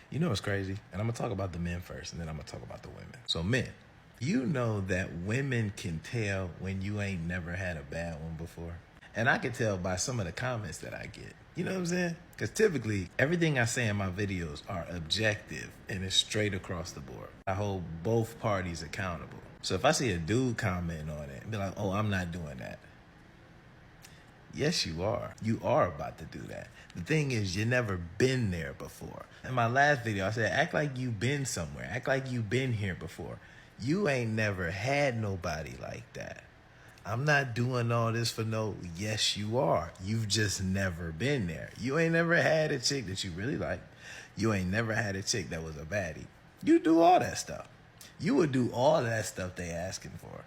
You know what's crazy? And I'm gonna talk about the men first, and then I'm gonna talk about the women. So men, you know that women can tell when you ain't never had a bad one before. And I can tell by some of the comments that I get. You know what I'm saying? Because typically, everything I say in my videos are objective and it's straight across the board. I hold both parties accountable. So if I see a dude comment on it and be like, oh, I'm not doing that. Yes, you are. You are about to do that. The thing is, you never been there before. In my last video, I said, act like you been somewhere. Act like you been here before. You ain't never had nobody like that. I'm not doing all this for no, yes, you are. You've just never been there. You ain't never had a chick that you really like. You ain't never had a chick that was a baddie. You do all that stuff. You would do all that stuff they asking for.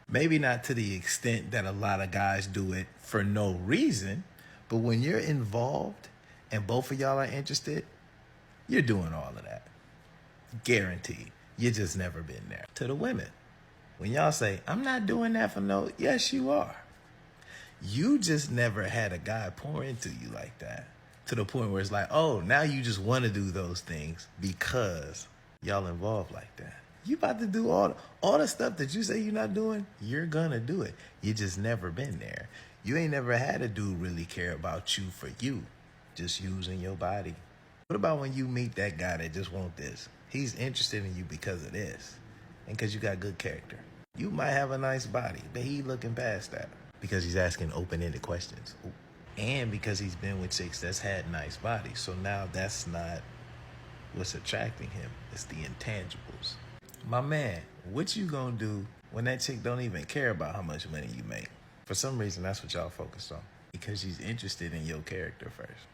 Maybe not to the extent that a lot of guys do it for no reason, but when you're involved and both of y'all are interested, you're doing all of that. Guaranteed. You just never been there. To the women, when y'all say, I'm not doing that for no, yes, you are. You just never had a guy pour into you like that to the point where it's like, oh, now you just want to do those things because y'all involved like that. You about to do all the stuff that you say you're not doing, you're gonna do it. You just never been there. You ain't never had a dude really care about you for you, just using your body. What about when you meet that guy that just want this? He's interested in you because of this and because you got good character. You might have a nice body, but he looking past that because he's asking open-ended questions. Ooh. And because he's been with chicks that's had nice bodies. So now that's not what's attracting him. It's the intangibles. My man, what you gonna do when that chick don't even care about how much money you make? For some reason, that's what y'all focused on. Because she's interested in your character first.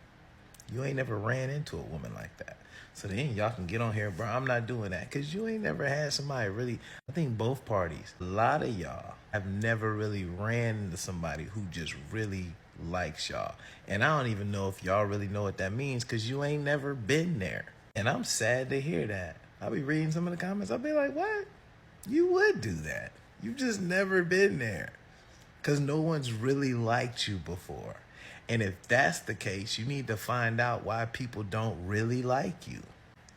You ain't never ran into a woman like that. So then y'all can get on here, bro, I'm not doing that. Because you ain't never had somebody really, I think both parties, a lot of y'all have never really ran into somebody who just really likes y'all. And I don't even know if y'all really know what that means because you ain't never been there. And I'm sad to hear that. I'll be reading some of the comments. I'll be like, what? You would do that. You've just never been there because no one's really liked you before. And if that's the case, you need to find out why people don't really like you.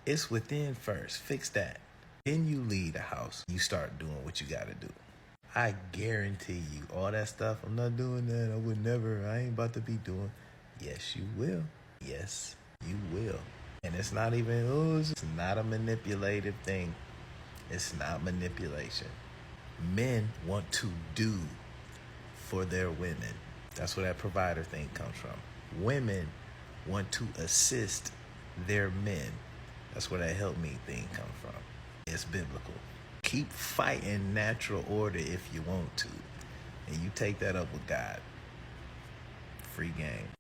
It's within first. Fix that. Then you leave the house. You start doing what you got to do. I guarantee you all that stuff. I'm not doing that. I would never. I ain't about to be doing. Yes, you will. Yes, you will. And it's not even, it's not a manipulative thing. It's not manipulation. Men want to do for their women. That's where that provider thing comes from. Women want to assist their men. That's where that help me thing comes from. It's biblical. Keep fighting natural order if you want to. And you take that up with God. Free game.